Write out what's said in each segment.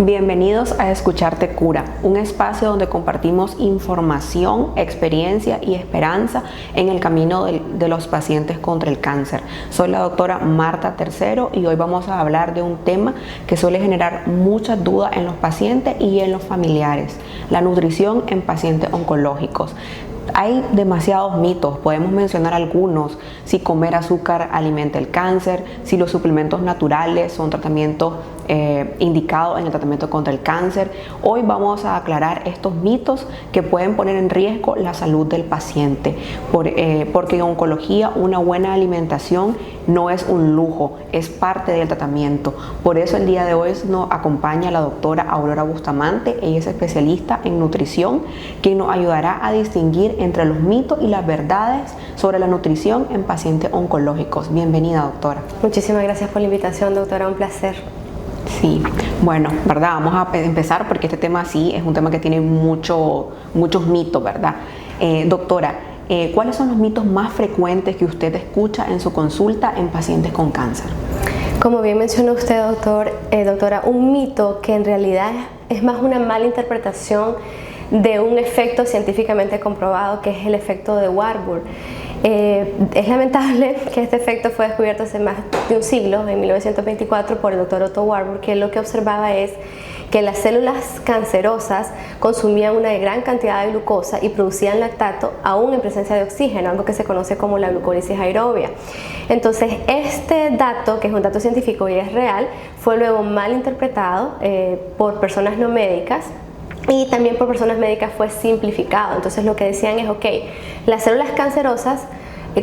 Bienvenidos a Escucharte Cura, un espacio donde compartimos información, experiencia y esperanza en el camino de los pacientes contra el cáncer. Soy la doctora Marta Tercero y hoy vamos a hablar de un tema que suele generar muchas dudas en los pacientes y en los familiares: la nutrición en pacientes oncológicos. Hay demasiados mitos, podemos mencionar algunos: si comer azúcar alimenta el cáncer, si los suplementos naturales son tratamientos indicados en el tratamiento contra el cáncer. Hoy vamos a aclarar estos mitos que pueden poner en riesgo la salud del paciente, porque en oncología una buena alimentación no es un lujo, es parte del tratamiento. Por eso el día de hoy nos acompaña la doctora Aurora Bustamante. Ella es especialista en nutrición, quien nos ayudará a distinguir entre los mitos y las verdades sobre la nutrición en pacientes oncológicos. Bienvenida, doctora. Muchísimas gracias por la invitación, doctora, un placer. Sí, bueno, ¿verdad? Vamos a empezar porque este tema sí es un tema que tiene muchos mitos, ¿verdad? Doctora, ¿cuáles son los mitos más frecuentes que usted escucha en su consulta en pacientes con cáncer? Como bien mencionó usted, doctora, un mito que en realidad es más una mala interpretación de un efecto científicamente comprobado, que es el efecto de Warburg. Es lamentable que este efecto fue descubierto hace más de un siglo, en 1924, por el doctor Otto Warburg, que lo que observaba es que las células cancerosas consumían una gran cantidad de glucosa y producían lactato aún en presencia de oxígeno, algo que se conoce como la glucólisis aerobia. Entonces, este dato, que es un dato científico y es real, fue luego mal interpretado por personas no médicas, y también por personas médicas fue simplificado. Entonces lo que decían es, ok, las células cancerosas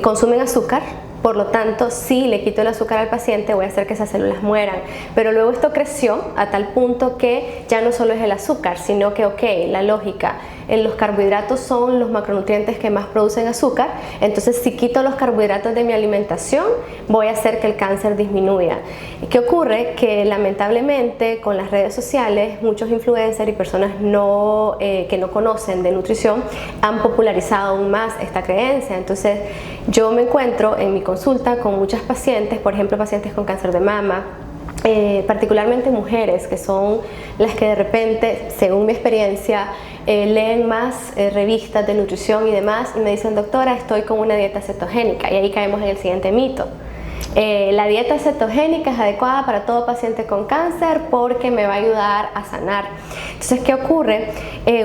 consumen azúcar, por lo tanto, si le quito el azúcar al paciente, voy a hacer que esas células mueran. Pero luego esto creció a tal punto que ya no solo es el azúcar, sino que, ok, la lógica, los carbohidratos son los macronutrientes que más producen azúcar, entonces si quito los carbohidratos de mi alimentación, voy a hacer que el cáncer disminuya. ¿Qué ocurre? Que lamentablemente con las redes sociales, muchos influencers y personas que no conocen de nutrición han popularizado aún más esta creencia. Entonces yo me encuentro en mi consulta con muchas pacientes, por ejemplo pacientes con cáncer de mama, particularmente mujeres que son las que de repente, según mi experiencia, leen más revistas de nutrición y demás y me dicen: doctora, estoy con una dieta cetogénica, y ahí caemos en el siguiente mito. La dieta cetogénica es adecuada para todo paciente con cáncer porque me va a ayudar a sanar. Entonces, ¿qué ocurre?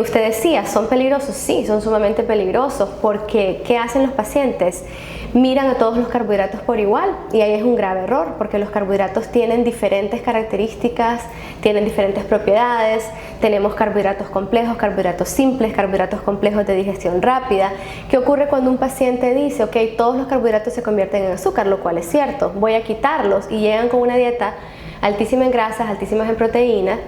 Usted decía, ¿son peligrosos? Sí, son sumamente peligrosos, porque ¿qué hacen los pacientes? Miran a todos los carbohidratos por igual, y ahí es un grave error, porque los carbohidratos tienen diferentes características, tienen diferentes propiedades. Tenemos carbohidratos complejos, carbohidratos simples, carbohidratos complejos de digestión rápida. ¿Qué ocurre cuando un paciente dice, ok, todos los carbohidratos se convierten en azúcar? Lo cual es cierto, voy a quitarlos, y llegan con una dieta altísima en grasas, altísimas en proteínas,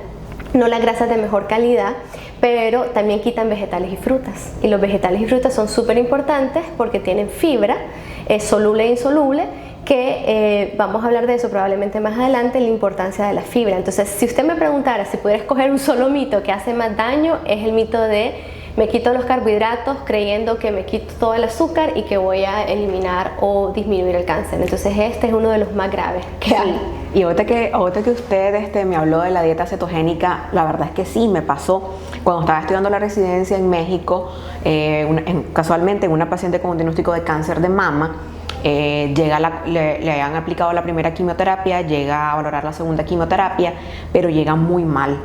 no las grasas de mejor calidad, pero también quitan vegetales y frutas. Y los vegetales y frutas son súper importantes porque tienen fibra, soluble e insoluble, que vamos a hablar de eso probablemente más adelante, la importancia de la fibra. Entonces, si usted me preguntara si pudiera escoger un solo mito que hace más daño, es el mito de me quito los carbohidratos creyendo que me quito todo el azúcar y que voy a eliminar o disminuir el cáncer. Entonces este es uno de los más graves que hay. Y ahorita que usted me habló de la dieta cetogénica, la verdad es que sí, me pasó cuando estaba estudiando la residencia en México, casualmente en una paciente con un diagnóstico de cáncer de mama. Le han aplicado la primera quimioterapia, llega a valorar la segunda quimioterapia, pero llega muy mal.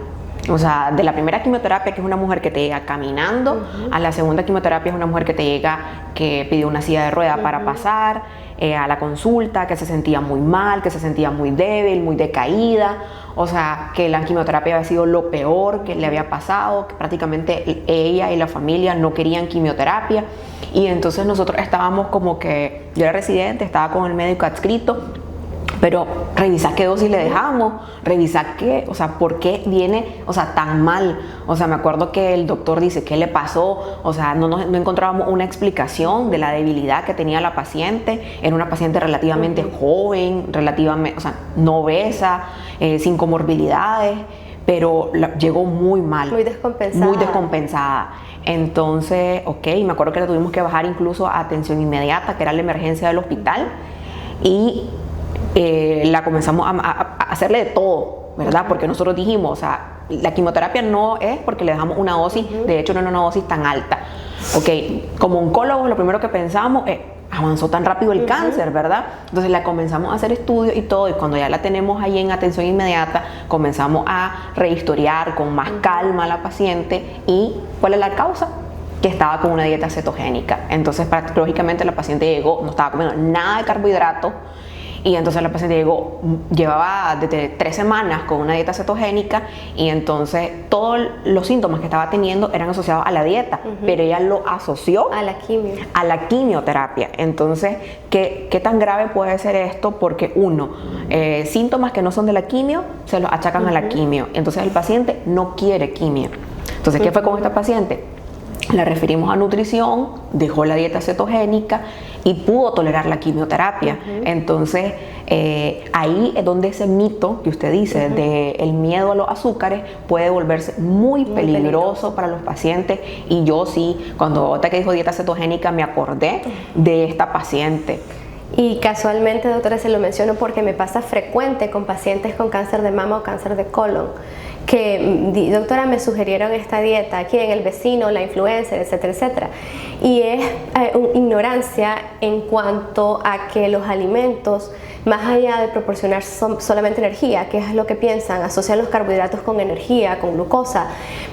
O sea, de la primera quimioterapia, que es una mujer que te llega caminando, a la segunda quimioterapia es una mujer que te llega, que pidió una silla de ruedas para pasar, a la consulta, que se sentía muy mal, que se sentía muy débil, muy decaída. O sea, que la quimioterapia había sido lo peor que le había pasado, que prácticamente ella y la familia no querían quimioterapia. Y entonces nosotros estábamos como que, yo era residente, estaba con el médico adscrito, pero revisar qué dosis le dejamos, revisar qué, o sea, por qué viene, o sea, tan mal. O sea, me acuerdo que el doctor dice, ¿qué le pasó? O sea, no encontrábamos una explicación de la debilidad que tenía la paciente. Era una paciente relativamente joven, relativamente, o sea, no obesa, sin comorbilidades, pero llegó muy mal. Muy descompensada. Muy descompensada. Entonces, ok, me acuerdo que le tuvimos que bajar incluso a atención inmediata, que era la emergencia del hospital, y la comenzamos a hacerle de todo, ¿verdad? Porque nosotros dijimos, o sea, la quimioterapia no es porque le dejamos una dosis, de hecho no es una dosis tan alta. Ok, como oncólogos lo primero que pensamos es, avanzó tan rápido el cáncer, ¿verdad? Entonces la comenzamos a hacer estudios y todo, y cuando ya la tenemos ahí en atención inmediata, comenzamos a rehistoriar con más calma a la paciente. ¿Y cuál es la causa? Que estaba con una dieta cetogénica. Entonces, lógicamente la paciente llegó, no estaba comiendo nada de carbohidratos, y entonces la paciente llevaba desde 3 semanas con una dieta cetogénica, y entonces todos los síntomas que estaba teniendo eran asociados a la dieta, pero ella lo asoció a la quimio, a la quimioterapia. Entonces, ¿qué tan grave puede ser esto? Porque síntomas que no son de la quimio se los achacan a la quimio. Entonces el paciente no quiere quimio. Entonces, ¿qué fue con esta paciente? La referimos a nutrición, dejó la dieta cetogénica y pudo tolerar la quimioterapia. Entonces, ahí es donde ese mito que usted dice del miedo a los azúcares puede volverse muy peligroso para los pacientes. Y yo sí, cuando ahorita que dijo dieta cetogénica, me acordé de esta paciente. Y casualmente, doctora, se lo menciono porque me pasa frecuente con pacientes con cáncer de mama o cáncer de colon, que, doctora, me sugirieron esta dieta, aquí en el vecino, la influencer, etcétera, etcétera. Y es ignorancia en cuanto a que los alimentos, más allá de proporcionar solamente energía, que es lo que piensan, asocian los carbohidratos con energía, con glucosa,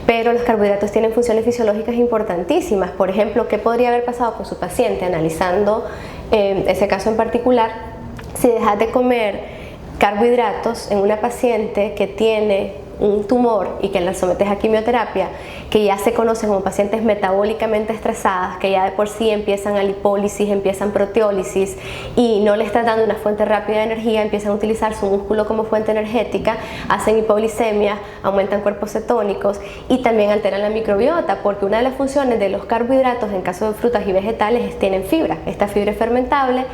pero los carbohidratos tienen funciones fisiológicas importantísimas. Por ejemplo, ¿qué podría haber pasado con su paciente analizando ese caso en particular? Si dejas de comer carbohidratos en una paciente que tiene un tumor y que la sometes a quimioterapia, que ya se conocen como pacientes metabólicamente estresadas, que ya de por sí empiezan a lipólisis, empiezan proteólisis y no le estás dando una fuente rápida de energía, empiezan a utilizar su músculo como fuente energética, hacen hipoglicemia, aumentan cuerpos cetónicos y también alteran la microbiota, porque una de las funciones de los carbohidratos en caso de frutas y vegetales es tienen fibra. Esta fibra es fermentable,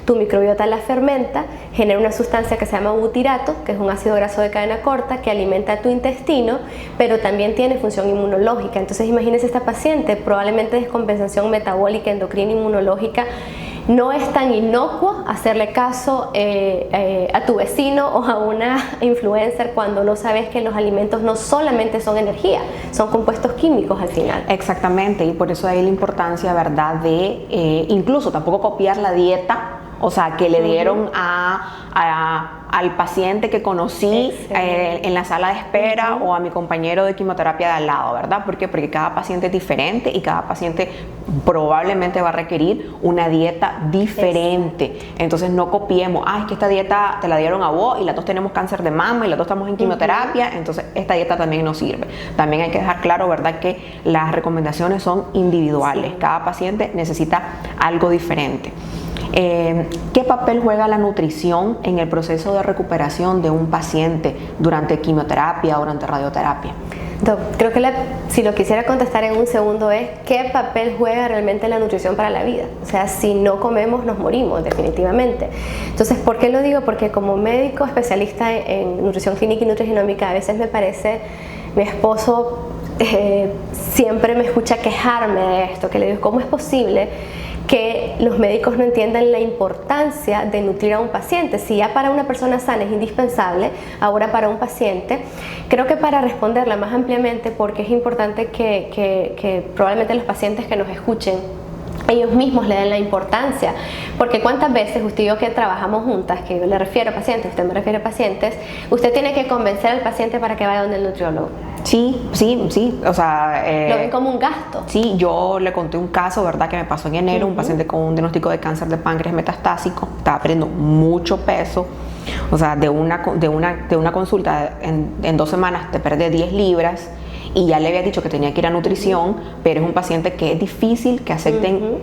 tu microbiota la fermenta, genera una sustancia que se llama butirato, que es un ácido graso de cadena corta que alimenta tu intestino, pero también tiene función inmunológica. Entonces imagínese esta paciente, probablemente descompensación metabólica, endocrina, inmunológica. No es tan inocuo hacerle caso a tu vecino o a una influencer cuando no sabes que los alimentos no solamente son energía, son compuestos químicos al final. Exactamente, y por eso hay la importancia, ¿verdad?, de incluso tampoco copiar la dieta, o sea, que le dieron al paciente que conocí en la sala de espera o a mi compañero de quimioterapia de al lado, ¿verdad? ¿Por qué? Porque cada paciente es diferente y cada paciente probablemente va a requerir una dieta diferente. Entonces no copiemos, es que esta dieta te la dieron a vos y las dos tenemos cáncer de mama y las dos estamos en quimioterapia, entonces esta dieta también no sirve. También hay que dejar claro, ¿verdad?, que las recomendaciones son individuales. Cada paciente necesita algo diferente. ¿Qué papel juega la nutrición en el proceso de recuperación de un paciente durante quimioterapia o durante radioterapia? Creo que si lo quisiera contestar en un segundo es ¿qué papel juega realmente la nutrición para la vida? O sea, si no comemos nos morimos definitivamente. Entonces, ¿por qué lo digo? Porque como médico especialista en nutrición clínica y nutrigenómica, a veces me parece, mi esposo siempre me escucha quejarme de esto, que le digo, ¿cómo es posible que los médicos no entiendan la importancia de nutrir a un paciente? Si ya para una persona sana es indispensable, ahora para un paciente, creo que para responderla más ampliamente, porque es importante que probablemente los pacientes que nos escuchen ellos mismos le den la importancia, porque cuántas veces usted y yo que trabajamos juntas, que yo le refiero a pacientes, usted me refiere a pacientes, usted tiene que convencer al paciente para que vaya donde el nutriólogo. Sí, o sea... lo ven como un gasto. Sí, yo le conté un caso, ¿verdad?, que me pasó en enero, un paciente con un diagnóstico de cáncer de páncreas metastásico, estaba perdiendo mucho peso, o sea, de una consulta en 2 semanas te perdés 10 libras, y ya le había dicho que tenía que ir a nutrición, pero es un paciente que es difícil que acepten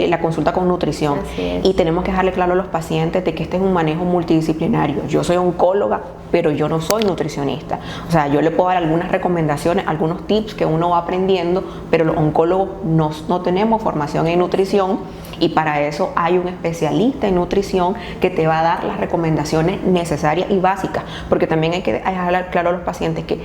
la consulta con nutrición. Y tenemos que dejarle claro a los pacientes de que este es un manejo multidisciplinario. Yo soy oncóloga, pero yo no soy nutricionista. O sea, yo le puedo dar algunas recomendaciones, algunos tips que uno va aprendiendo, pero los oncólogos no tenemos formación en nutrición, y para eso hay un especialista en nutrición que te va a dar las recomendaciones necesarias y básicas, porque también hay que dejar claro a los pacientes que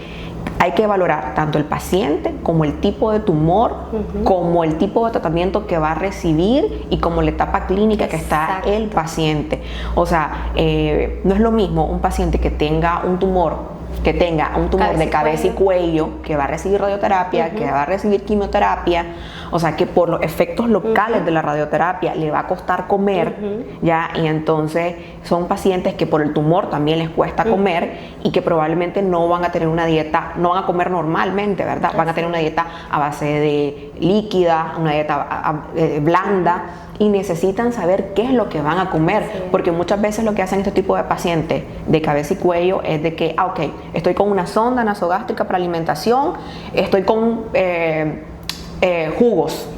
hay que valorar tanto el paciente como el tipo de tumor, como el tipo de tratamiento que va a recibir y como la etapa clínica que está el paciente. O sea, no es lo mismo un paciente que tenga un tumor que tenga un tumor de cabeza y cuello, que va a recibir radioterapia, que va a recibir quimioterapia, o sea que por los efectos locales de la radioterapia le va a costar comer, ya, y entonces son pacientes que por el tumor también les cuesta comer y que probablemente no van a tener una dieta, no van a comer normalmente, ¿verdad? Van a tener una dieta a base de líquida, una dieta blanda, y necesitan saber qué es lo que van a comer, porque muchas veces lo que hacen este tipo de pacientes de cabeza y cuello es de que, ok, estoy con una sonda nasogástrica para alimentación, estoy con jugos,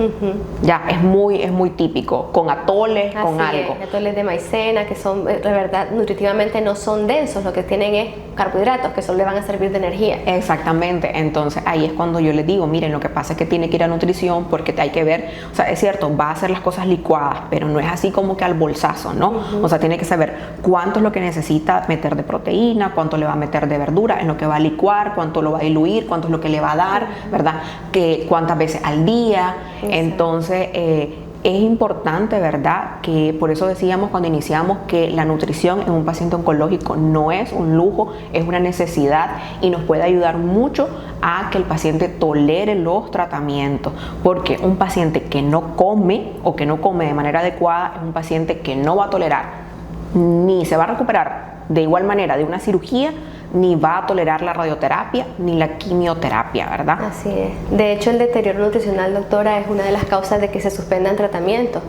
ya, es muy típico, con atoles, con algo. Atoles de maicena, que son, de verdad, nutritivamente no son densos, lo que tienen es carbohidratos, que solo le van a servir de energía. Exactamente, entonces ahí es cuando yo les digo, miren, lo que pasa es que tiene que ir a nutrición porque hay que ver, o sea, es cierto, va a hacer las cosas licuadas, pero no es así como que al bolsazo, ¿no? O sea, tiene que saber cuánto es lo que necesita meter de proteína, cuánto le va a meter de verdura, en lo que va a licuar, cuánto lo va a diluir, cuánto es lo que le va a dar, ¿verdad? Que cuántas veces al día. Entonces es importante, ¿verdad? Que por eso decíamos cuando iniciamos que la nutrición en un paciente oncológico no es un lujo, es una necesidad y nos puede ayudar mucho a que el paciente tolere los tratamientos, porque un paciente que no come o que no come de manera adecuada es un paciente que no va a tolerar ni se va a recuperar de igual manera de una cirugía, ni va a tolerar la radioterapia ni la quimioterapia, ¿verdad? Así es. De hecho, el deterioro nutricional, doctora, es una de las causas de que se suspendan tratamientos.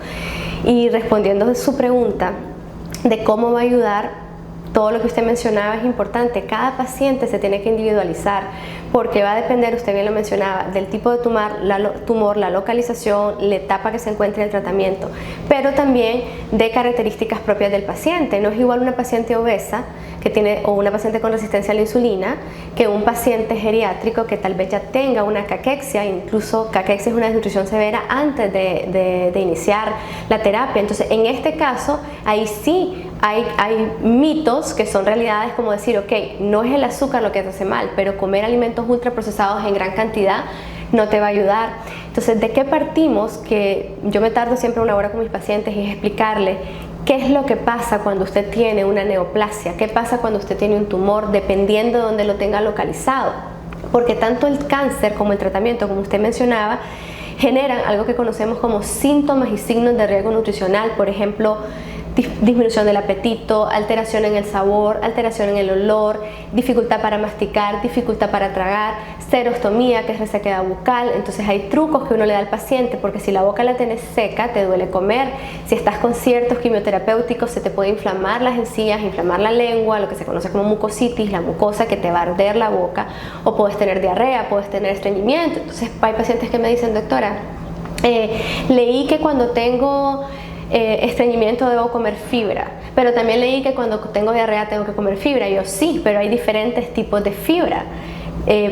Y respondiendo a su pregunta de cómo va a ayudar, todo lo que usted mencionaba es importante. Cada paciente se tiene que individualizar porque va a depender, usted bien lo mencionaba, del tipo de tumor, la localización, la etapa que se encuentre en el tratamiento, pero también de características propias del paciente. No es igual una paciente obesa que tiene, o una paciente con resistencia a la insulina, que un paciente geriátrico que tal vez ya tenga una caquexia. Incluso caquexia es una desnutrición severa antes de iniciar la terapia. Entonces, en este caso, ahí sí hay mitos que son realidades, como decir, ok, no es el azúcar lo que te hace mal, pero comer alimentos ultraprocesados en gran cantidad no te va a ayudar. Entonces, ¿de qué partimos? Que yo me tardo siempre una hora con mis pacientes y es explicarles qué es lo que pasa cuando usted tiene una neoplasia, qué pasa cuando usted tiene un tumor, dependiendo de dónde lo tenga localizado. Porque tanto el cáncer como el tratamiento, como usted mencionaba, generan algo que conocemos como síntomas y signos de riesgo nutricional. Por ejemplo, disminución del apetito, alteración en el sabor, alteración en el olor, dificultad para masticar, dificultad para tragar, serostomía, que es resequedad bucal. Entonces hay trucos que uno le da al paciente, porque si la boca la tienes seca, te duele comer. Si estás con ciertos quimioterapéuticos, se te puede inflamar las encías, inflamar la lengua, lo que se conoce como mucositis, la mucosa que te va a arder la boca, o puedes tener diarrea, puedes tener estreñimiento. Entonces hay pacientes que me dicen, doctora, leí que cuando tengo estreñimiento debo comer fibra, pero también leí que cuando tengo diarrea tengo que comer fibra. Yo sí, pero hay diferentes tipos de fibra.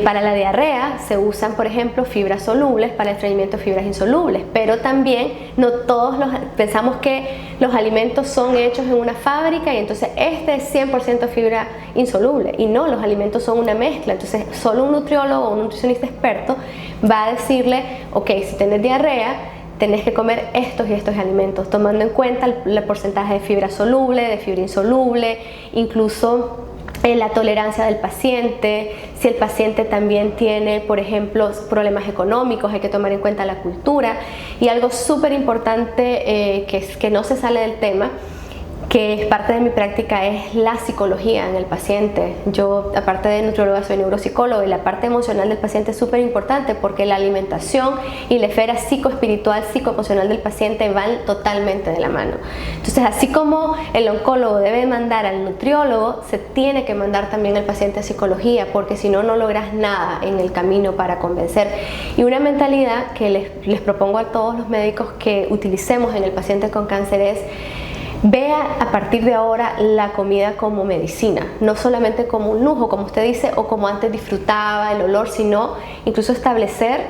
Para la diarrea se usan, por ejemplo, fibras solubles, para el estreñimiento fibras insolubles, pero también no todos pensamos que los alimentos son hechos en una fábrica y entonces este es 100% fibra insoluble, y no, los alimentos son una mezcla. Entonces solo un nutriólogo o un nutricionista experto va a decirle, ok, si tienes diarrea tenés que comer estos y estos alimentos, tomando en cuenta el porcentaje de fibra soluble, de fibra insoluble, incluso la tolerancia del paciente. Si el paciente también tiene, por ejemplo, problemas económicos, hay que tomar en cuenta la cultura. Y algo súper importante que no se sale del tema, que es parte de mi práctica, es la psicología en el paciente. Yo, aparte de nutrióloga, soy neuropsicóloga, y la parte emocional del paciente es súper importante, porque la alimentación y la esfera psicoespiritual, psicoemocional del paciente van totalmente de la mano. Entonces, así como el oncólogo debe mandar al nutriólogo, se tiene que mandar también al paciente a psicología, porque si no, no logras nada en el camino para convencer. Y una mentalidad que les propongo a todos los médicos que utilicemos en el paciente con cáncer es: vea a partir de ahora la comida como medicina, no solamente como un lujo, como usted dice, o como antes disfrutaba el olor, sino incluso establecer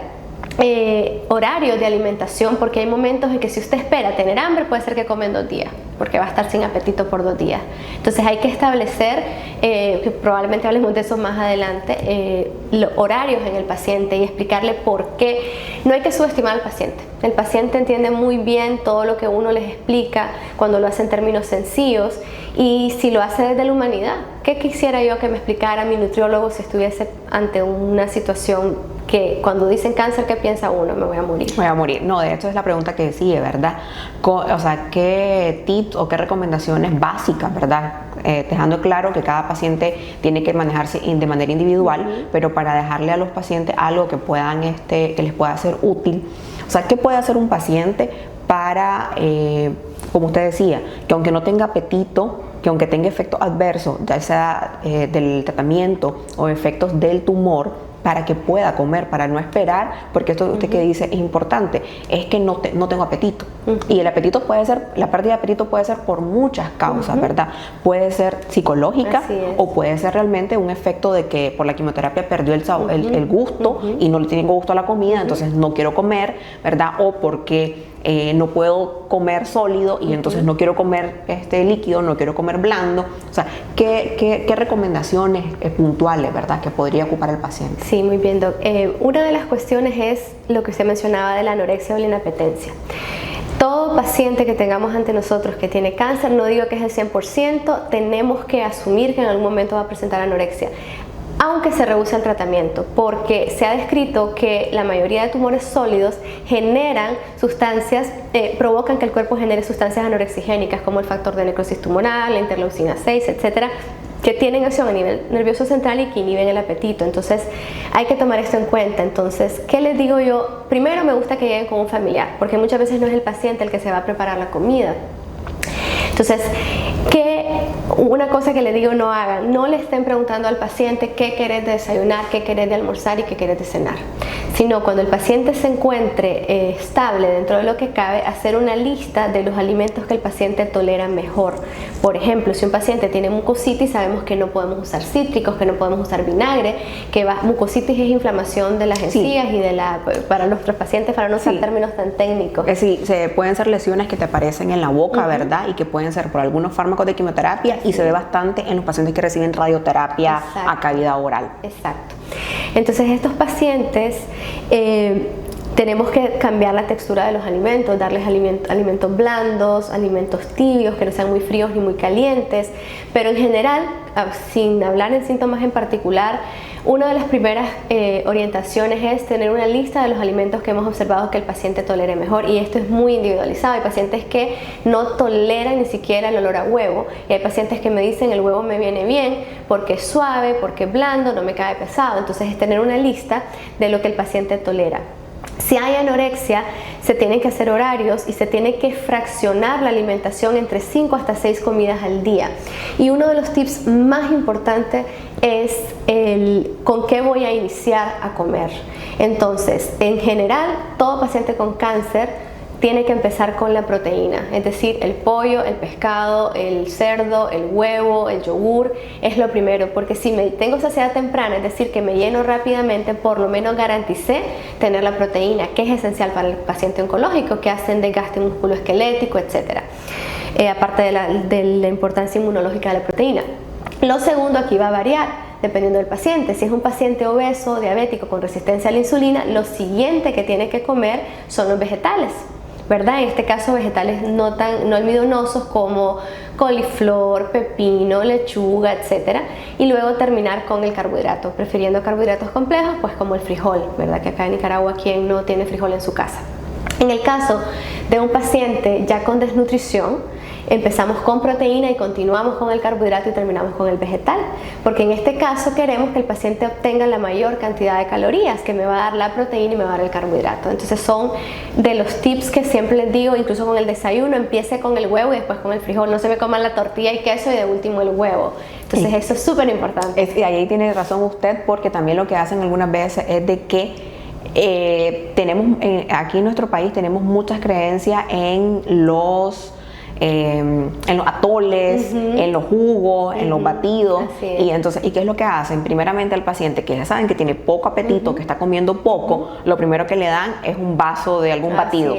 horarios de alimentación, porque hay momentos en que si usted espera tener hambre, puede ser que come en 2 días, porque va a estar sin apetito por 2 días. Entonces hay que establecer, que probablemente hablemos de eso más adelante, los horarios en el paciente y explicarle por qué. No hay que subestimar al paciente. El paciente entiende muy bien todo lo que uno les explica cuando lo hace en términos sencillos, y si lo hace desde la humanidad. ¿Qué quisiera yo que me explicara mi nutriólogo si estuviese ante una situación que cuando dicen cáncer, qué piensa uno? Me voy a morir. Voy a morir. No, de hecho es la pregunta que sigue, ¿verdad? O sea, ¿qué tips o qué recomendaciones básicas, verdad? Dejando claro que cada paciente tiene que manejarse de manera individual, pero para dejarle a los pacientes algo que puedan, que les pueda ser útil. O sea, ¿qué puede hacer un paciente para, como usted decía, que aunque no tenga apetito, que aunque tenga efectos adversos, ya sea del tratamiento o efectos del tumor, para que pueda comer, para no esperar, porque esto usted que dice es importante, es que no tengo apetito. Y el apetito puede ser, la pérdida de apetito puede ser por muchas causas, ¿verdad? Puede ser psicológica o puede ser realmente un efecto de que por la quimioterapia perdió el gusto y no le tengo gusto a la comida, entonces no quiero comer, ¿verdad? O porque no puedo comer sólido y entonces no quiero comer líquido, no quiero comer blando. O sea, ¿qué recomendaciones puntuales, verdad, que podría ocupar el paciente? Sí, muy bien, Doc. Una de las cuestiones es lo que usted mencionaba de la anorexia o la inapetencia. Todo paciente que tengamos ante nosotros que tiene cáncer, no digo que es el 100%, tenemos que asumir que en algún momento va a presentar anorexia, aunque se rehúse el tratamiento, porque se ha descrito que la mayoría de tumores sólidos generan sustancias, provocan que el cuerpo genere sustancias anorexigénicas como el factor de necrosis tumoral, la interleucina 6, etcétera, que tienen acción a nivel nervioso central y que inhiben el apetito. Entonces hay que tomar esto en cuenta. Entonces, ¿qué les digo yo? Primero, me gusta que lleguen con un familiar, porque muchas veces no es el paciente el que se va a preparar la comida. Entonces, una cosa que le digo no hagan, no le estén preguntando al paciente qué querés de desayunar, qué querés de almorzar y qué querés de cenar, sino cuando el paciente se encuentre estable dentro de lo que cabe, hacer una lista de los alimentos que el paciente tolera mejor. Por ejemplo, si un paciente tiene mucositis, sabemos que no podemos usar cítricos, que no podemos usar vinagre, mucositis es inflamación de las encías y para nuestros pacientes, para no usar términos tan técnicos. Sí, pueden ser lesiones que te aparecen en la boca, ¿verdad? Y que pueden ser por algunos fármacos de quimioterapia y se ve bastante en los pacientes que reciben radioterapia a cavidad oral. Exacto. Entonces estos pacientes tenemos que cambiar la textura de los alimentos, darles alimentos blandos, alimentos tibios, que no sean muy fríos ni muy calientes, pero en general, sin hablar en síntomas en particular, una de las primeras orientaciones es tener una lista de los alimentos que hemos observado que el paciente tolere mejor, y esto es muy individualizado. Hay pacientes que no toleran ni siquiera el olor a huevo, y hay pacientes que me dicen el huevo me viene bien porque es suave, porque es blando, no me cae pesado. Entonces es tener una lista de lo que el paciente tolera. Si hay anorexia, se tienen que hacer horarios y se tiene que fraccionar la alimentación entre 5 hasta 6 comidas al día. Y uno de los tips más importantes es con qué voy a iniciar a comer. Entonces, en general, todo paciente con cáncer tiene que empezar con la proteína, es decir, el pollo, el pescado, el cerdo, el huevo, el yogur, es lo primero, porque si tengo saciedad temprana, es decir, que me lleno rápidamente, por lo menos garanticé tener la proteína, que es esencial para el paciente oncológico, que hacen desgaste musculoesquelético, etc. Aparte de la importancia inmunológica de la proteína. Lo segundo aquí va a variar dependiendo del paciente. Si es un paciente obeso, diabético, con resistencia a la insulina, lo siguiente que tiene que comer son los vegetales, ¿verdad? En este caso vegetales no almidonosos como coliflor, pepino, lechuga, etc. Y luego terminar con el carbohidrato, prefiriendo carbohidratos complejos, pues como el frijol, ¿verdad? Que acá en Nicaragua, ¿quién no tiene frijol en su casa? En el caso de un paciente ya con desnutrición, empezamos con proteína y continuamos con el carbohidrato y terminamos con el vegetal, porque en este caso queremos que el paciente obtenga la mayor cantidad de calorías que me va a dar la proteína y me va a dar el carbohidrato. Entonces son de los tips que siempre les digo, incluso con el desayuno, empiece con el huevo y después con el frijol, no se me coman la tortilla y queso y de último el huevo. Entonces eso es súper importante. Y ahí tiene razón usted, porque también lo que hacen algunas veces es de que aquí en nuestro país tenemos muchas creencias en en los atoles, en los jugos, en los batidos. Y entonces, ¿y qué es lo que hacen? Primeramente al paciente que ya saben que tiene poco apetito, que está comiendo poco, lo primero que le dan es un vaso de algún batido.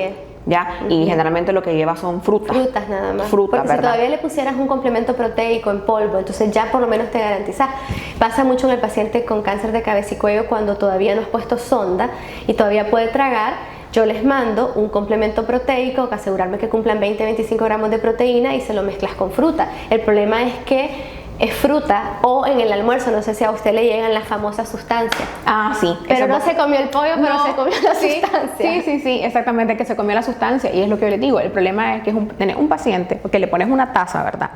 ¿Ya? Y generalmente lo que lleva son frutas. Frutas nada más. Frutas, porque ¿verdad? si todavía le pusieras un complemento proteico en polvo, entonces ya por lo menos te garantizas. Pasa mucho en el paciente con cáncer de cabeza y cuello cuando todavía no has puesto sonda y todavía puede tragar. Yo les mando un complemento proteico, que asegurarme que cumplan 20-25 gramos de proteína y se lo mezclas con fruta. El problema es que es fruta o en el almuerzo, no sé si a usted le llegan las famosas sustancias. Ah, sí. Pero no se comió el pollo, pero se comió la sustancia. Sí, exactamente, que se comió la sustancia. Y es lo que yo les digo, el problema es que tener un paciente, porque le pones una taza, ¿verdad?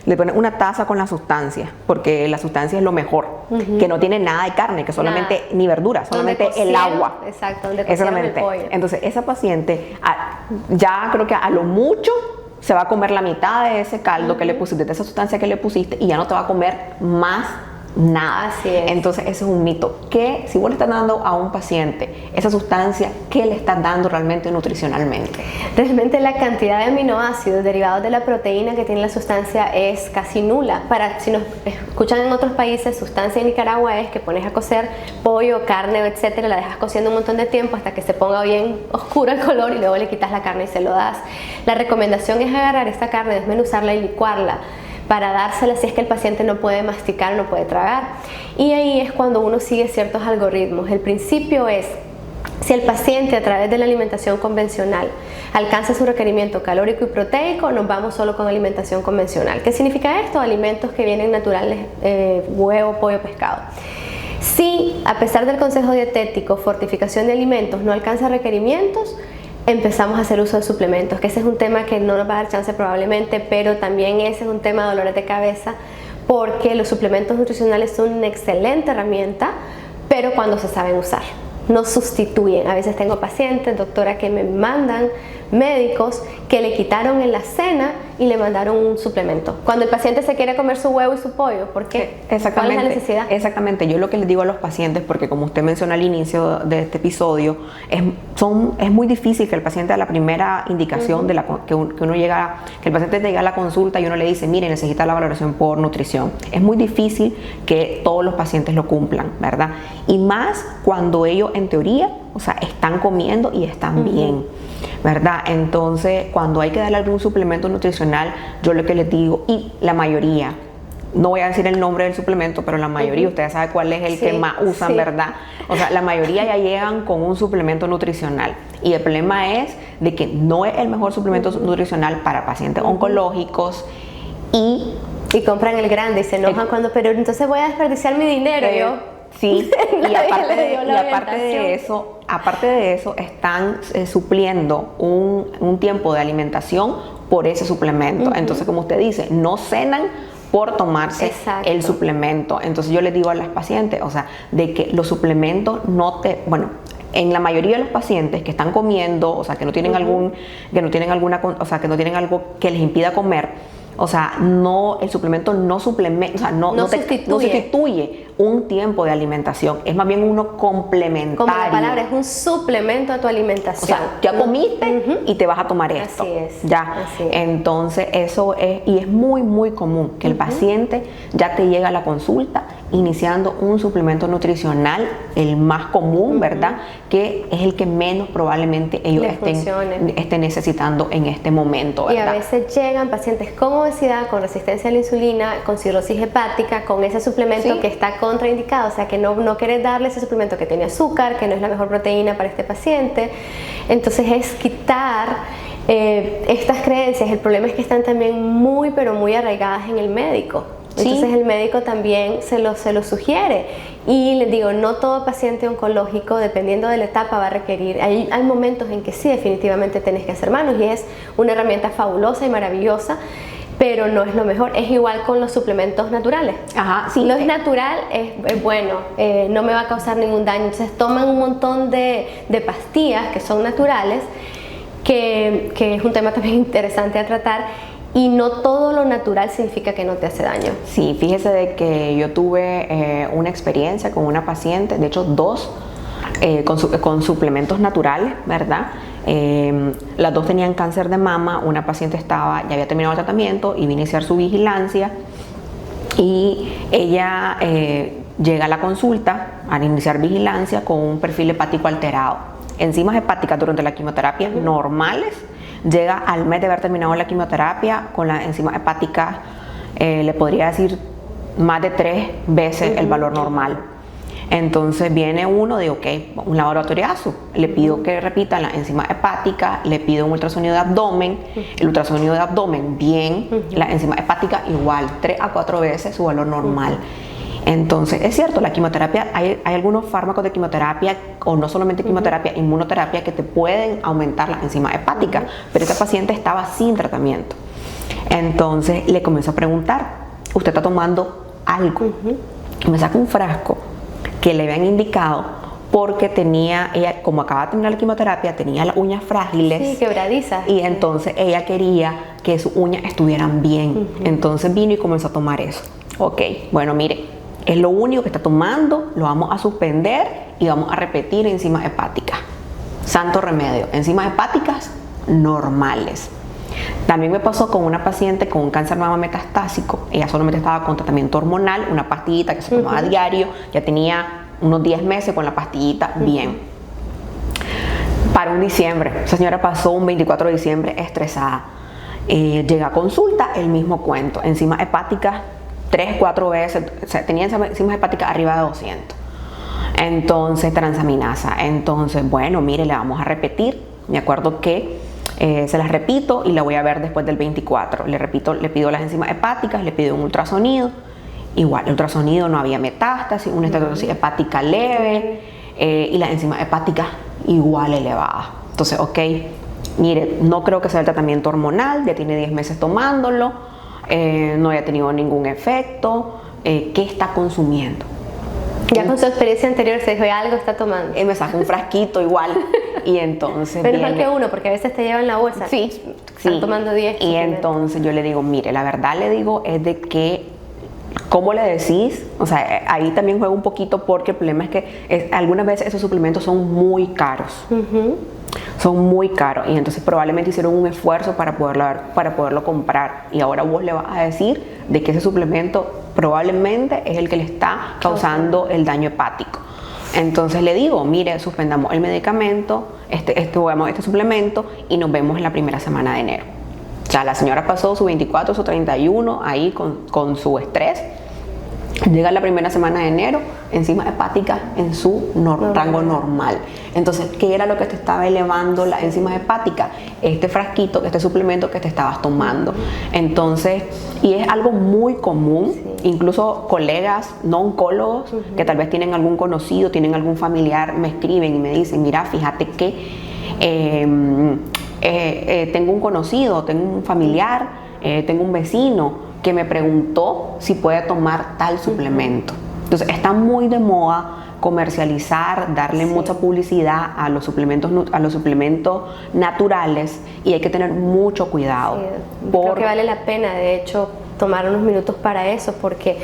Le pones una taza con la sustancia, porque la sustancia es lo mejor, que no tiene nada de carne, que solamente ni verdura, solamente el agua. Exacto, donde cocieron el pollo. Entonces, esa paciente ya creo que a lo mucho se va a comer la mitad de ese caldo que le pusiste, de esa sustancia que le pusiste, y ya no te va a comer más nada. Así es. Entonces, ese es un mito. Que si vos le estás dando a un paciente esa sustancia, ¿qué le estás dando realmente nutricionalmente? Realmente la cantidad de aminoácidos derivados de la proteína que tiene la sustancia es casi nula. Si nos escuchan en otros países, sustancia en Nicaragua es que pones a cocer pollo, carne, etcétera, la dejas cociendo un montón de tiempo hasta que se ponga bien oscuro el color y luego le quitas la carne y se lo das. La recomendación es agarrar esta carne, desmenuzarla y licuarla para dársela si es que el paciente no puede masticar, no puede tragar. Y ahí es cuando uno sigue ciertos algoritmos. El principio es, si el paciente a través de la alimentación convencional alcanza su requerimiento calórico y proteico, nos vamos solo con alimentación convencional. ¿Qué significa esto? Alimentos que vienen naturales, huevo, pollo, pescado. Si a pesar del consejo dietético, fortificación de alimentos no alcanza requerimientos, empezamos a hacer uso de suplementos, que ese es un tema que no nos va a dar chance probablemente, pero también ese es un tema de dolores de cabeza, porque los suplementos nutricionales son una excelente herramienta, pero cuando se saben usar, no sustituyen. A veces tengo pacientes, doctora, que me mandan médicos que le quitaron en la cena y le mandaron un suplemento. Cuando el paciente se quiere comer su huevo y su pollo, ¿por qué? Exactamente. ¿Cuál es la necesidad? Exactamente. Yo lo que les digo a los pacientes, porque como usted mencionó al inicio de este episodio, es muy difícil que el paciente a la primera indicación que el paciente llega a la consulta y uno le dice, mire, necesita la valoración por nutrición. Es muy difícil que todos los pacientes lo cumplan, ¿verdad? Y más cuando ellos en teoría, o sea, están comiendo y están bien, ¿verdad? Entonces, cuando hay que darle algún suplemento nutricional, yo lo que les digo, y la mayoría, no voy a decir el nombre del suplemento, pero la mayoría, ustedes saben cuál es el que más usan, ¿verdad? O sea, la mayoría ya llegan con un suplemento nutricional. Y el problema es de que no es el mejor suplemento nutricional para pacientes oncológicos y compran el grande y se enojan pero entonces voy a desperdiciar mi dinero, yo. Sí, y aparte de eso, están supliendo un tiempo de alimentación por ese suplemento. Entonces, como usted dice, no cenan por tomarse el suplemento. Entonces, yo les digo a las pacientes, o sea, de que los suplementos en la mayoría de los pacientes que están comiendo, o sea, que no tienen algo que les impida comer, o sea, el suplemento no sustituye un tiempo de alimentación, es más bien uno complementario. Como la palabra, es un suplemento a tu alimentación. O sea, ya comiste y te vas a tomar esto. Así es. Ya. Así es. Entonces, eso es muy, muy común que el paciente ya te llega a la consulta iniciando un suplemento nutricional, el más común, ¿verdad? Que es el que menos probablemente ellos estén necesitando en este momento, ¿verdad? Y a veces llegan pacientes con obesidad, con resistencia a la insulina, con cirrosis hepática, con ese suplemento que está contraindicado, o sea que no quieres darle ese suplemento que tiene azúcar, que no es la mejor proteína para este paciente. Entonces es quitar estas creencias. El problema es que están también muy, pero muy arraigadas en el médico. Entonces el médico también se lo sugiere. Y les digo, no todo paciente oncológico, dependiendo de la etapa, va a requerir. Hay momentos en que sí, definitivamente tenés que hacer manos y es una herramienta fabulosa y maravillosa, pero no es lo mejor. Es igual con los suplementos naturales. Si lo es natural, es bueno, no me va a causar ningún daño. Entonces toman un montón de pastillas que son naturales, que es un tema también interesante a tratar. Y no todo lo natural significa que no te hace daño. Sí, fíjese de que yo tuve una experiencia con una paciente, de hecho 2, con suplementos naturales, ¿verdad? Las dos tenían cáncer de mama, una paciente ya había terminado el tratamiento y vino a iniciar su vigilancia, y ella llega a la consulta al iniciar vigilancia con un perfil hepático alterado. Enzimas hepáticas durante la quimioterapia normales, llega al mes de haber terminado la quimioterapia con las enzimas hepáticas, le podría decir más de 3 veces el valor normal. Entonces viene uno de, ok, un laboratoriazo, le pido que repita la enzima hepática, le pido un ultrasonido de abdomen, el ultrasonido de abdomen bien, la enzima hepática igual, 3 a 4 veces su valor normal. Entonces, es cierto, la quimioterapia, hay algunos fármacos de quimioterapia, o no solamente quimioterapia, inmunoterapia, que te pueden aumentar la enzima hepática, pero esta paciente estaba sin tratamiento. Entonces le comienzo a preguntar, ¿usted está tomando algo? Me saca un frasco que le habían indicado porque ella, como acaba de terminar la quimioterapia, tenía las uñas frágiles. Sí, quebradizas. Y entonces ella quería que sus uñas estuvieran bien. Entonces vino y comenzó a tomar eso. Ok, bueno, mire, es lo único que está tomando, lo vamos a suspender y vamos a repetir enzimas hepáticas. Santo remedio, enzimas hepáticas normales. También me pasó con una paciente con un cáncer de mama metastásico. Ella solamente estaba con tratamiento hormonal, una pastillita que se tomaba a diario, ya tenía unos 10 meses con la pastillita bien. Para un diciembre, esa señora pasó un 24 de diciembre estresada. Llega a consulta, el mismo cuento, enzimas hepáticas 3, 4 veces, o sea, tenía enzimas hepáticas arriba de 200. Entonces, transaminasa. Entonces, bueno, mire, le vamos a repetir. Me acuerdo que se las repito y la voy a ver después del 24. Le repito, le pido las enzimas hepáticas, le pido un ultrasonido. Igual, el ultrasonido no había metástasis, una estatosis hepática leve, y las enzimas hepáticas igual elevadas. Entonces, ok, mire, no creo que sea el tratamiento hormonal, ya tiene 10 meses tomándolo, no haya tenido ningún efecto. ¿Qué está consumiendo? Ya con su experiencia anterior se dijo, ya algo está tomando. Me sacó un frasquito igual. Y entonces pero mejor que uno, porque a veces te llevan la bolsa. Sí, están tomando 10. Y entonces yo le digo, mire, la verdad le digo es de que, ¿cómo le decís? O sea, ahí también juega un poquito, porque el problema es que algunas veces esos suplementos son muy caros. Son muy caros, y entonces probablemente hicieron un esfuerzo para poderlo comprar, y ahora vos le vas a decir de que ese suplemento probablemente es el que le está causando el daño hepático. Entonces le digo, mire, suspendamos el medicamento, este suplemento, y nos vemos en la primera semana de enero. O sea, la señora pasó su 24, su 31 ahí con su estrés. Llega la primera semana de enero, enzimas hepáticas en su rango normal. Entonces, ¿qué era lo que te estaba elevando las enzimas hepáticas? Este frasquito, este suplemento que te estabas tomando. Entonces, y es algo muy común, incluso colegas no oncólogos que tal vez tienen algún conocido, tienen algún familiar, me escriben y me dicen, mira, fíjate que tengo un conocido, tengo un familiar, tengo un vecino que me preguntó si puede tomar tal suplemento. Entonces está muy de moda comercializar, darle mucha publicidad a los suplementos naturales, y hay que tener mucho cuidado. Creo que vale la pena, de hecho, tomar unos minutos para eso, porque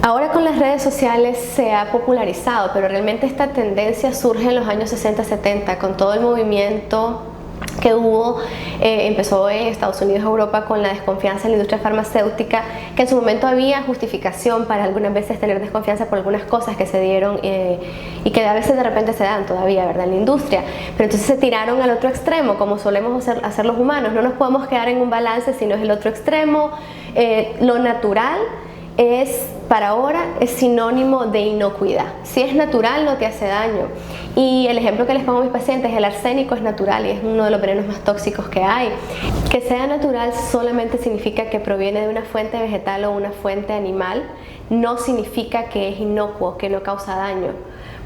ahora con las redes sociales se ha popularizado, pero realmente esta tendencia surge en los años 60-70 con todo el movimiento que hubo, empezó en Estados Unidos y Europa con la desconfianza en la industria farmacéutica, que en su momento había justificación para algunas veces tener desconfianza por algunas cosas que se dieron y que a veces de repente se dan todavía, ¿verdad?, en la industria. Pero entonces se tiraron al otro extremo, como solemos hacer los humanos. No nos podemos quedar en un balance, sino es el otro extremo. Lo natural para ahora es sinónimo de inocuidad. Si es natural, no te hace daño. Y el ejemplo que les pongo a mis pacientes, el arsénico es natural y es uno de los venenos más tóxicos que hay. Que sea natural solamente significa que proviene de una fuente vegetal o una fuente animal, no significa que es inocuo, que no causa daño.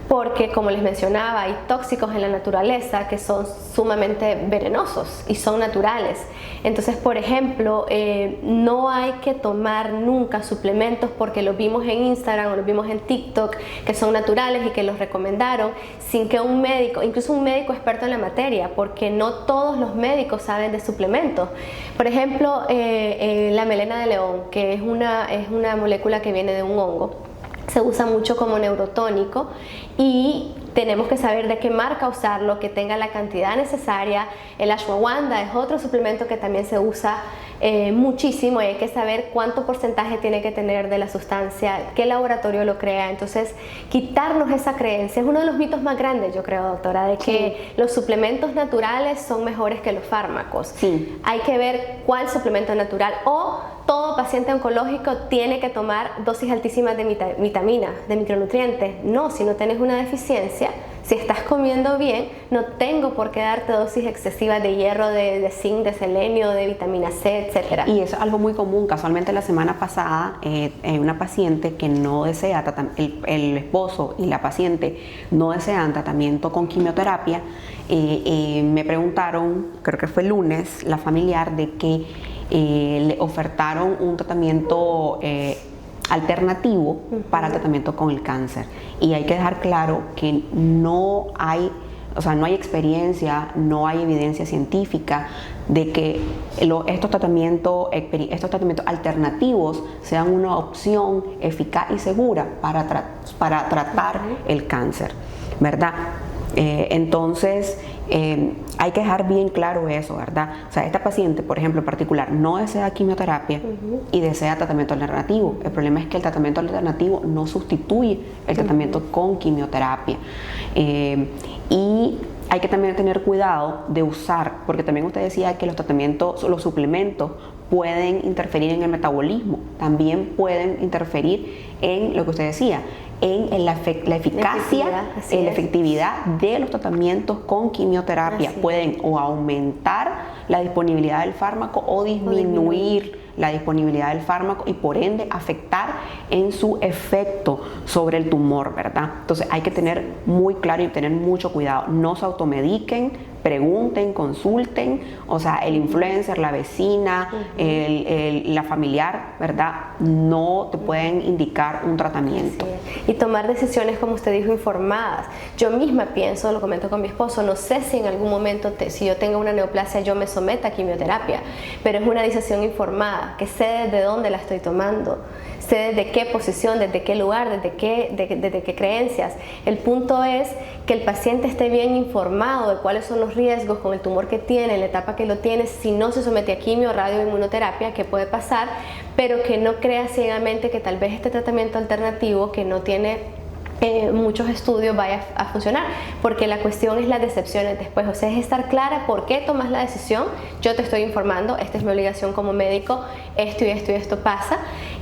Porque, como les mencionaba, hay tóxicos en la naturaleza que son sumamente venenosos y son naturales. Entonces, por ejemplo, no hay que tomar nunca suplementos porque los vimos en Instagram o los vimos en TikTok que son naturales y que los recomendaron, sin que un médico, incluso un médico experto en la materia, porque no todos los médicos saben de suplementos. Por ejemplo, la melena de león, que es una molécula que viene de un hongo, se usa mucho como neurotónico, y tenemos que saber de qué marca usarlo, que tenga la cantidad necesaria. El ashwagandha es otro suplemento que también se usa muchísimo, y hay que saber cuánto porcentaje tiene que tener de la sustancia, qué laboratorio lo crea. Entonces, quitarnos esa creencia es uno de los mitos más grandes, yo creo, doctora, de que los suplementos naturales son mejores que los fármacos. Sí. Hay que ver cuál suplemento es natural, o todo paciente oncológico tiene que tomar dosis altísimas de vitaminas, de micronutrientes. No, si no tienes una deficiencia, si estás comiendo bien, no tengo por qué darte dosis excesivas de hierro, de zinc, de selenio, de vitamina C, etc. Y es algo muy común. Casualmente la semana pasada, una paciente que no desea, el esposo y la paciente no desean tratamiento con quimioterapia, me preguntaron, creo que fue el lunes, la familiar, de que le ofertaron un tratamiento alternativo para el tratamiento con el cáncer. Y hay que dejar claro que no hay experiencia, no hay evidencia científica de que estos tratamientos alternativos sean una opción eficaz y segura para tratar el cáncer, ¿verdad? Entonces, hay que dejar bien claro eso, ¿verdad? O sea, esta paciente, por ejemplo, en particular, no desea quimioterapia y desea tratamiento alternativo. El problema es que el tratamiento alternativo no sustituye el tratamiento con quimioterapia. Y hay que también tener cuidado de usar, porque también usted decía que los suplementos pueden interferir en el metabolismo, también pueden interferir en lo que usted decía, en la eficacia, en la efectividad de los tratamientos con quimioterapia. Pueden o aumentar la disponibilidad del fármaco o disminuir la disponibilidad del fármaco, y por ende afectar en su efecto sobre el tumor, ¿verdad? Entonces hay que tener muy claro y tener mucho cuidado. No se automediquen, pregunten, consulten. O sea, el influencer, la vecina, la familiar, ¿verdad? No te pueden indicar un tratamiento. Y tomar decisiones, como usted dijo, informadas. Yo misma pienso, lo comento con mi esposo, no sé si en algún momento, si yo tengo una neoplasia, yo me someta a quimioterapia, pero es una decisión informada, que sé desde dónde la estoy tomando, sé desde qué posición, desde qué lugar, desde qué creencias. El punto es que el paciente esté bien informado de cuáles son los riesgos con el tumor que tiene, en la etapa que lo tiene, si no se somete a quimio, radio, inmunoterapia, que puede pasar, pero que no crea ciegamente que tal vez este tratamiento alternativo, que no tiene muchos estudios, vaya a funcionar, porque la cuestión es las decepciones después. O sea, es estar clara por qué tomas la decisión. Yo te estoy informando, esta es mi obligación como médico, esto y esto y esto pasa,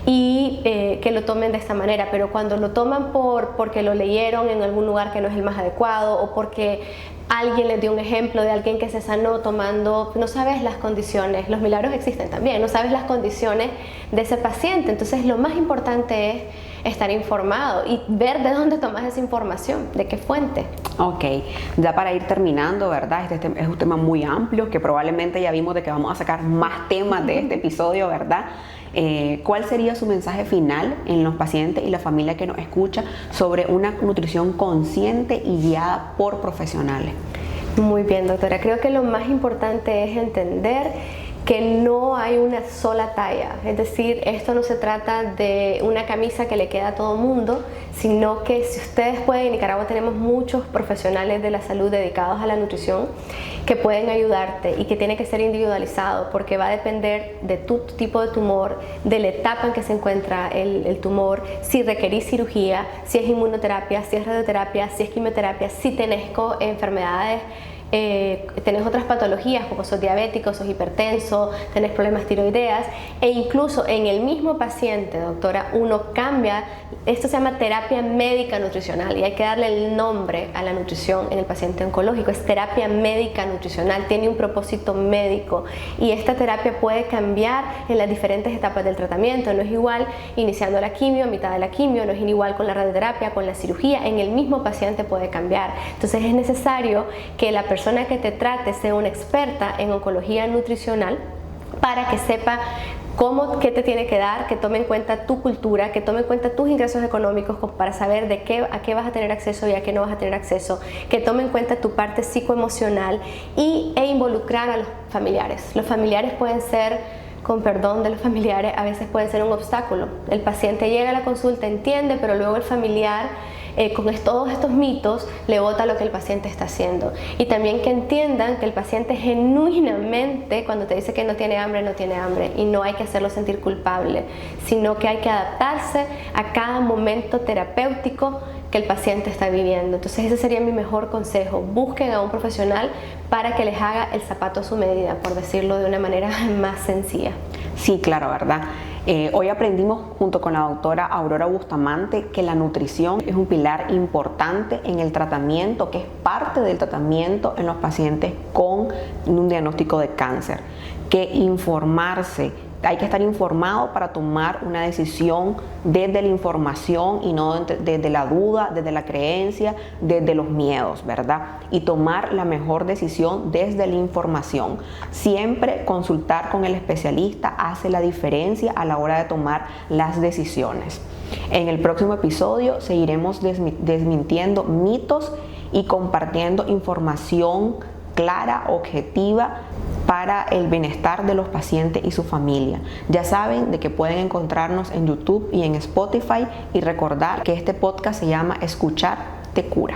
y que lo tomen de esta manera. Pero cuando lo toman porque lo leyeron en algún lugar que no es el más adecuado, o porque alguien les dio un ejemplo de alguien que se sanó tomando, no sabes las condiciones, los milagros existen también, no sabes las condiciones de ese paciente. Entonces lo más importante es estar informado y ver de dónde tomas esa información, de qué fuente. Ok, ya para ir terminando, ¿verdad? Este es un tema muy amplio, que probablemente ya vimos de que vamos a sacar más temas de este episodio, ¿verdad? ¿Cuál sería su mensaje final en los pacientes y la familia que nos escucha sobre una nutrición consciente y guiada por profesionales? Muy bien, doctora. Creo que lo más importante es entender que no hay una sola talla, es decir, esto no se trata de una camisa que le queda a todo mundo, sino que, si ustedes pueden, en Nicaragua tenemos muchos profesionales de la salud dedicados a la nutrición que pueden ayudarte, y que tiene que ser individualizado, porque va a depender de tu tipo de tumor, de la etapa en que se encuentra el tumor, si requerís cirugía, si es inmunoterapia, si es radioterapia, si es quimioterapia, si tenés enfermedades, tenés otras patologías como sos diabético, sos hipertenso, tenés problemas tiroideas, e incluso en el mismo paciente, doctora, uno cambia. Esto se llama terapia médica nutricional, y hay que darle el nombre a la nutrición en el paciente oncológico. Es terapia médica nutricional, tiene un propósito médico, y esta terapia puede cambiar en las diferentes etapas del tratamiento. No es igual iniciando la quimio, a mitad de la quimio, no es igual con la radioterapia, con la cirugía. En el mismo paciente puede cambiar. Entonces es necesario que la persona que te trate sea una experta en oncología nutricional, para que sepa qué te tiene que dar, que tome en cuenta tu cultura, que tome en cuenta tus ingresos económicos para saber a qué vas a tener acceso y a qué no vas a tener acceso, que tome en cuenta tu parte psicoemocional e involucrar a los familiares. Los familiares pueden ser con perdón de los familiares, a veces pueden ser un obstáculo. El paciente llega a la consulta, entiende, pero luego el familiar con todos estos mitos le bota lo que el paciente está haciendo. Y también que entiendan que el paciente genuinamente, cuando te dice que no tiene hambre y no hay que hacerlo sentir culpable, sino que hay que adaptarse a cada momento terapéutico que el paciente está viviendo. Entonces ese sería mi mejor consejo: busquen a un profesional para que les haga el zapato a su medida, por decirlo de una manera más sencilla. Sí, claro, ¿verdad? Hoy aprendimos junto con la doctora Aurora Bustamante que la nutrición es un pilar importante en el tratamiento, que es parte del tratamiento en los pacientes con un diagnóstico de cáncer, que informarse, hay que estar informado para tomar una decisión desde la información y no desde la duda, desde la creencia, desde los miedos, ¿verdad? Y tomar la mejor decisión desde la información. Siempre consultar con el especialista hace la diferencia a la hora de tomar las decisiones. En el próximo episodio seguiremos desmintiendo mitos y compartiendo información clara, objetiva, para el bienestar de los pacientes y su familia. Ya saben de que pueden encontrarnos en YouTube y en Spotify, y recordar que este podcast se llama Escuchar te cura.